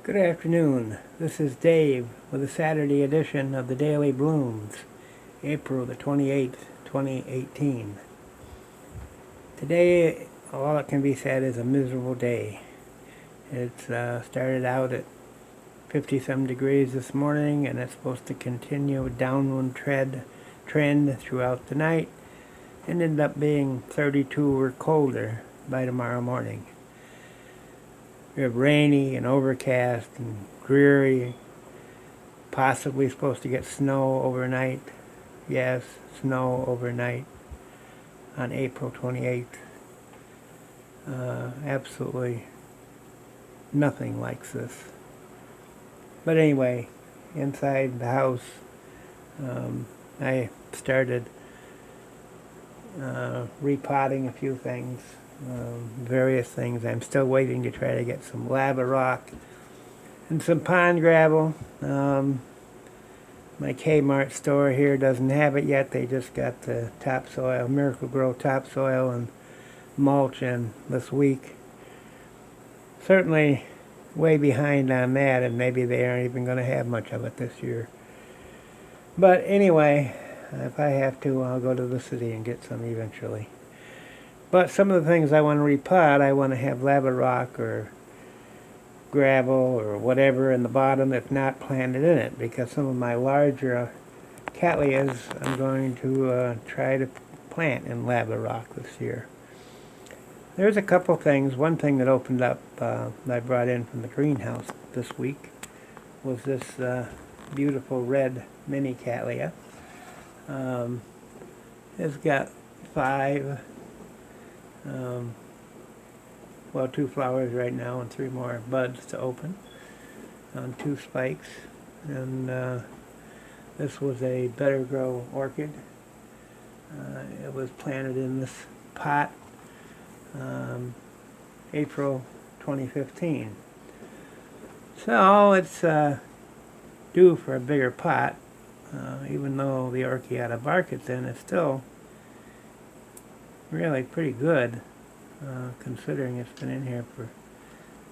Good afternoon. This is Dave with a Saturday edition of the Daily Blooms, April the 28th, 2018. Today, all that can be said is a miserable day. It's started out at 50-some degrees this morning, and it's supposed to continue a downward trend throughout the night, and end up being 32 or colder by tomorrow morning. We have rainy and overcast and dreary, possibly supposed to get snow overnight. Yes, snow overnight on April 28th. Absolutely nothing likes this. But anyway, inside the house, I started repotting a few things. Various things. I'm still waiting to try to get some lava rock and some pond gravel. My Kmart store here doesn't have it yet. They just got the topsoil, Miracle Grow topsoil and mulch in this week. Certainly way behind on that, and maybe they aren't even going to have much of it this year. But anyway, if I have to, I'll go to the city and get some eventually. But some of the things I want to repot, I want to have lava rock or gravel or whatever in the bottom that's not planted in it, because some of my larger cattleyas I'm going to try to plant in lava rock this year. There's a couple things. One thing that opened up that I brought in from the greenhouse this week was this beautiful red mini cattleya. It's got 2 flowers right now and 3 more buds to open on 2 spikes. And this was a better grow orchid. It was planted in this pot April 2015. So it's due for a bigger pot. Even though the orchids bark it's in, it's still really pretty good, considering it's been in here for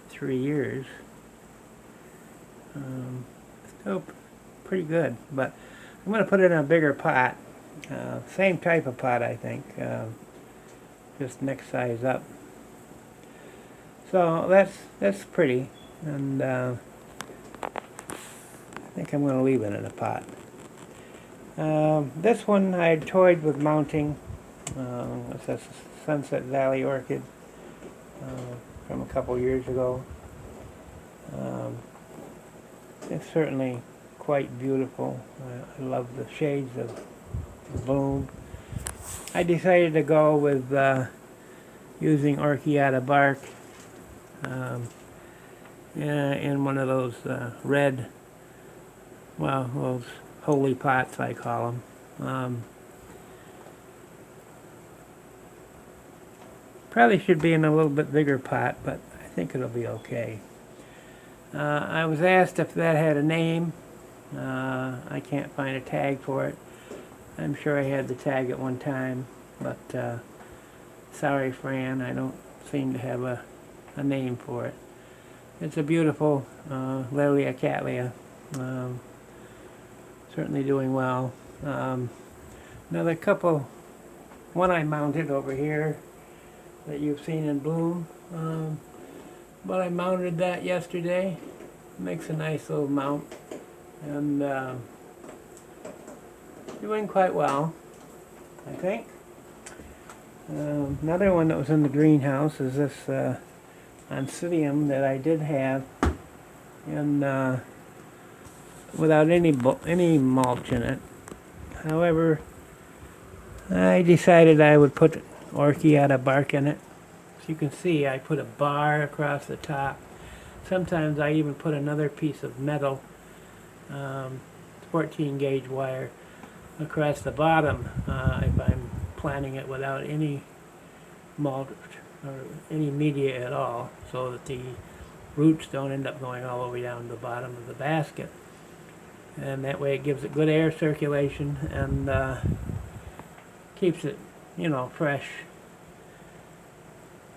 3 years. Still pretty good, but I'm going to put it in a bigger pot. Same type of pot, I think, just next size up. So that's pretty, and I think I'm going to leave it in a pot. This one I toyed with mounting. It's a Sunset Valley orchid from a couple years ago. It's certainly quite beautiful. I love the shades of bloom. I decided to go with using orchid bark in one of those red, well, those holy pots I call them. Probably should be in a little bit bigger pot, but I think it'll be okay. I was asked if that had a name. I can't find a tag for it. I'm sure I had the tag at one time, but sorry, Fran, I don't seem to have a name for it. It's a beautiful Lilia cattleya. Certainly doing well. Another couple, one I mounted over here that you've seen in bloom, but I mounted that yesterday. Makes a nice little mount, and doing quite well, I think. Another one that was in the greenhouse is this Oncidium that I did have in without any mulch in it. However, I decided I would put orchid bark in it. As you can see, I put a bar across the top. Sometimes I even put another piece of metal, 14 gauge wire, across the bottom if I'm planting it without any mulch or any media at all, so that the roots don't end up going all the way down to the bottom of the basket. And that way it gives it good air circulation and keeps it, fresh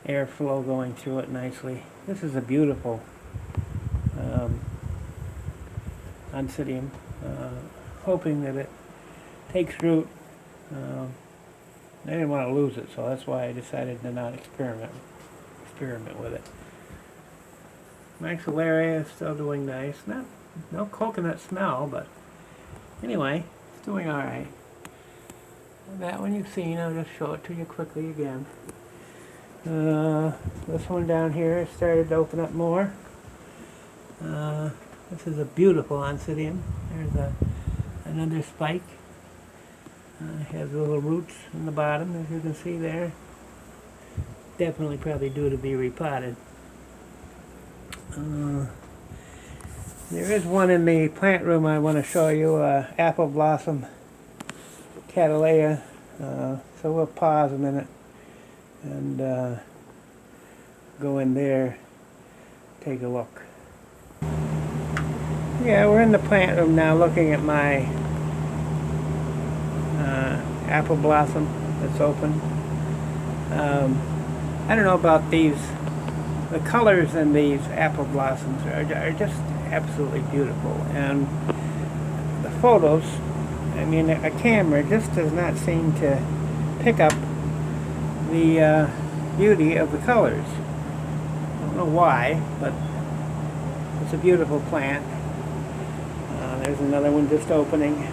airflow going through it nicely. This is a beautiful Oncidium, hoping that it takes root. I didn't want to lose it, so that's why I decided to not experiment with it. Maxillaria is still doing nice. No coconut smell, but anyway, it's doing all right. That one you've seen. I'll just show it to you quickly again. This one down here started to open up more. This is a beautiful Oncidium. There's another spike. It has little roots in the bottom, as you can see there. Definitely probably due to be repotted. There is one in the plant room I want to show you, apple blossom Cattleya. So we'll pause a minute and go in there, take a look. Yeah, we're in the plant room now looking at my apple blossom that's open. I don't know about these. The colors in these apple blossoms are just absolutely beautiful, and the photos, I mean, a camera just does not seem to pick up the beauty of the colors. I don't know why, but it's a beautiful plant. There's another one just opening.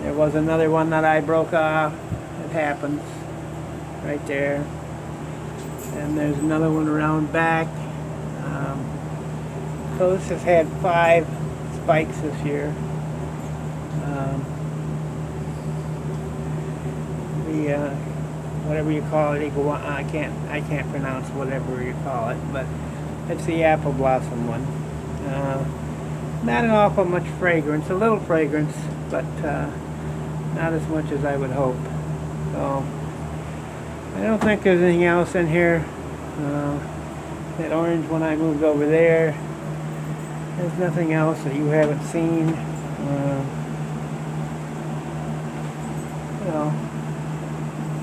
There was another one that I broke off. It happens right there. And there's another one around back. So this has had 5 spikes this year. Whatever you call it, I can't pronounce whatever you call it, but it's the apple blossom one. Not an awful much fragrance, a little fragrance, but not as much as I would hope. So I don't think there's anything else in here. That orange one I moved over there. There's nothing else that you haven't seen.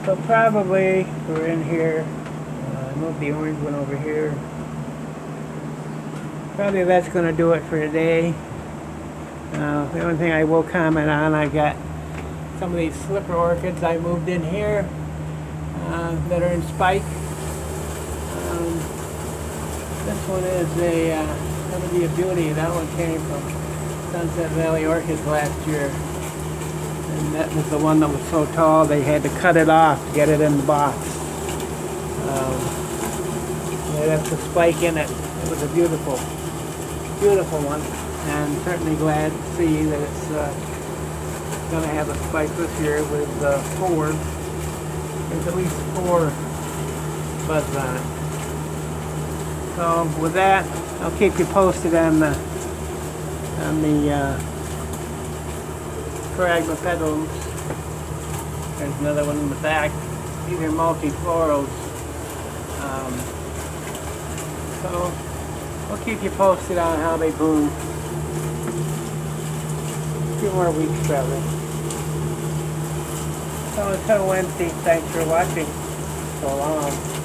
So probably we're in here. I moved the orange one over here. Probably that's going to do it for today. The only thing I will comment on, I've got some of these slipper orchids I moved in here that are in spike. This one is going to be a beauty. That one came from Sunset Valley Orchids last year. And that was the one that was so tall they had to cut it off to get it in the box. That's a spike in it. It was a beautiful one, and certainly glad to see that it's going to have a spike this year with 4. There's at least 4 buds on it. So with that, I'll keep you posted on the fragmipedalums. There's another one in the back. These are multiflorals. So we'll keep you posted on how they bloom. A few more weeks probably. So until Wednesday, thanks for watching. So long.